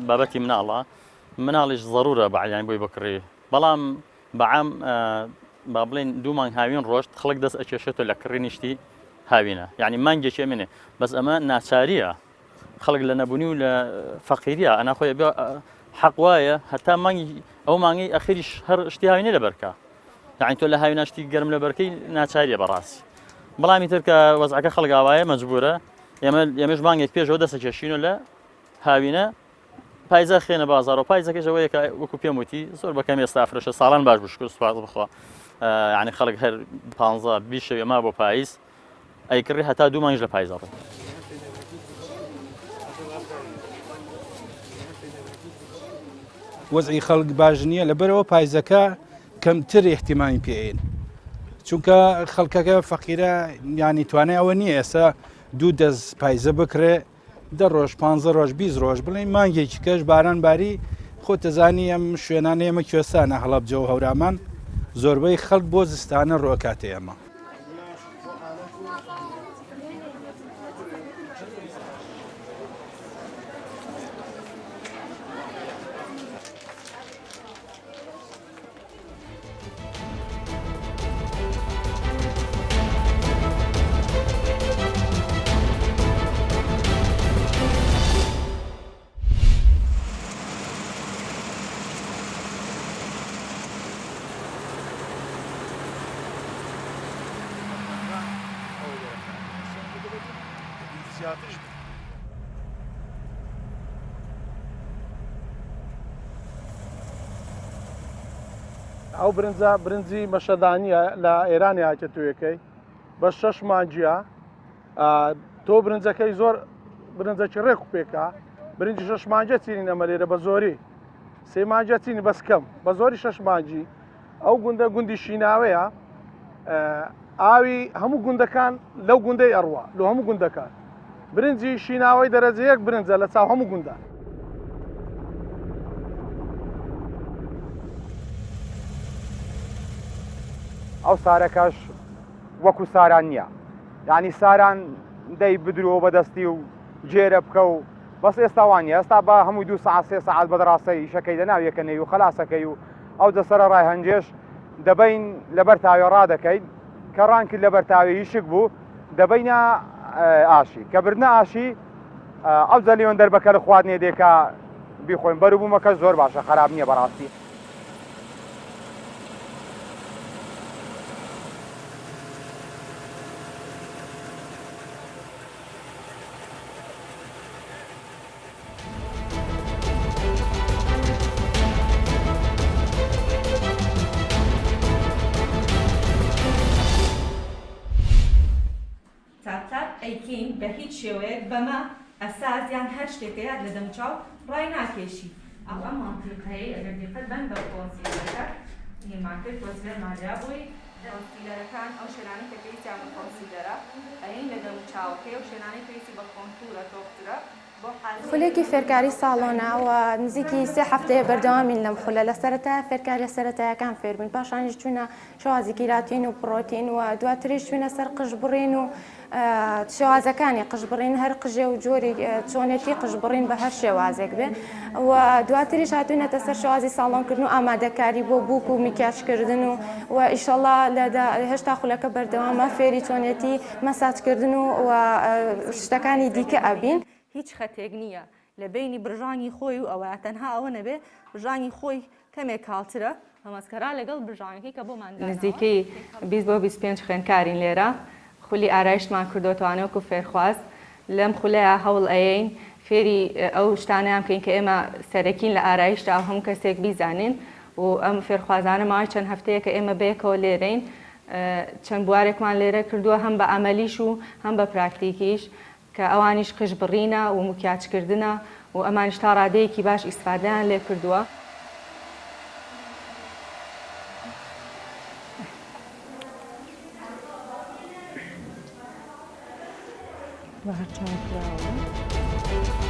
بابەتی مناڵیش ضرورە بەعیان بۆی بکڕی بەڵام بەعام با بڵێن 2 مانگ هاوین ڕۆژت خەڵک دەست ئەکێشێتەوە لە کڕی نیشتی هاوینە یعنی مانگێکی منێ بەس ئەمە ناچاریە خەڵک لە نەبوونی و لە فەقیریە ئەنا خۆی حەق وایە هەتا مانگی ئەو مانگی ئەخیریش هەر شتی هاوینێ لەبەرکە یعنی تۆ لە هاوینە شتی گەرم لەبەرکەی ناچاریە بەڕاستی بەڵامی تر کە وەزعەکە خەڵک ئاوایە مەجبورە ئێمەش مانگێک پێشەوە دەستە کێشینەوە لە هاوینە پایزە خێنە بازار و پایزەکەشەوەیە کە وەکو پێم وتی زۆر بەکەم ئێستا فرەشە ساڵان باش بشکر سوپاس بخوا یعنی خەڵک هەر 15 شەوێ ما بۆ پاییز ئەیکڕی هەتا 2 مانگ لە پایزە ڕێ وەزعی خەڵک باش نییە لەبەرەوە پایزەکە کەمتر احتیمامی پێین چونکە خەڵکەکە فەقیرە ینی توانای ئەوە نییە ئێستا 2 دەست پایزە بکرێ 10 ڕۆژ 15 ڕۆژ 20 ڕۆژ بڵێن مانگێکی کەش باران باری خۆ تەزانی ئەم شوێنانە ئێمە کوێستانە هەڵەبجە و هەورامان زۆربەی خەڵک بۆ زستانە ڕۆکاتێ ئەمە ئەو برنجی مەشەدانیە لە ئێرانی هاکێتوەکەی بە 6 مانجیە تۆ برنجەکەی زۆر برنجەکی ڕێک و پێکە برنجی 6 مانجە چینی نەمە لێرە بە زۆری 3 مانجە چینی بەس کەم بە زۆری 6 مانجی ئەو گوندە گوندی شیناوەیە ئاوی هەموو گوندەکان لەو گوندەی ئەڕوە لە هەموو گوندەکان برنجی شیناوەی دەرەجە 1 برنجە لە چاو هەموو گوندە ئەو سارەکەش وەکو ساران نییە یعنی ساران دەی بدرۆ بەدەستی و جێرە بکە و بەس ئێستاوان نیە ئێستا بە هەمووی 2 ساعت 3 ساعت بەدەڕاستەی شەکەی دەناو یەکەنەی و خەلاسەکەی و ئەو دەسەرە ڕای هەنجێش دەبین لەبەر تاوێ ڕادەکەین کە ڕانکرد لەبەر تاوێ شک بوو دەبینە ئاشی کە برنە ئاشی ئەو جەلیۆن دەربەکە لە خواردنێ دێکا بیخۆین بەروبوومەکە زۆر باشە خراپ نییە بەڕاستی ئەیکین بە هیچ شێوەیەک بەمە ئەسازیان هەر شتێکەیە لە دەمچاو ڕای ناکێشی ئەو ئەم مانتیقەیە ئەگەر دقت بن بە کۆنسیلەرەکە هێماکرد کۆنسیلەر ماجرا بووی کۆنسیلەرەکان ئەو شێنانەی کە پێویستیان بە کۆنسیلەرە ئەین لە دەمچاوەکەی و شێنانەی پێویستی بە کۆنتورە تۆخترە خولێکی فێرکاری ساڵۆنە و نزیکی 3 هەفتەیە بەردەوامین لەم خولە لە سەرەتا فێرکاریە سەرەتایەکان فێربووین پاشانیش چوونە شێوازی کیراتین و پڕۆتین و دواتریش چوونە سەر قژبڕین و شێوازەکانی قژبڕین هەر قژێ و جۆری چۆنێتی قژبڕین بە هەر شێوازێک بێ و دواتریش هاتوونەتە سەر شێوازی ساڵۆنکردن و ئامادەکاری بۆ بووک و میکیاجکردن و ئیشەڵڵا هێشتا خولەکە بەردەوامە فێری چۆنێتی مەساجکردن و شتەکانی دیکە ئەبین هیچ خەتێک نییە لە بینی برژانی خۆی و ئەوە تەنها ئەوە نەبێ برژانی خۆی کەمێک کاڵترە هەمەسکەرا لەگەڵ برژانەکەی کە بۆمان نزیکەی 20 بۆ 25 خوێندکارین لێرە خولی ئارایشتمان کردوتوانەوەکو فێرخواست لەم خولەیە هەوڵ ئەین فێری ئەو شتانیان بکەین کە ئێمە سەرەکین لە ئارایشتا و هەموو کەسێک بیزانین و ئەم فێرخوازانە ماوەی چەند هەفتەیە کە ئێمە بەیەکەوە لێرەین چەند بوارێکمان لێرە کردووە هەم بە ئەمەلیش و هەم بە پراکتیکیش کە ئەوانیش قژبڕینە و مکیاجکردنە و ئەمانیش تا ڕادەیەکی باش ئیسفادەیان لێ کردووە. بە هەرچەند کراوە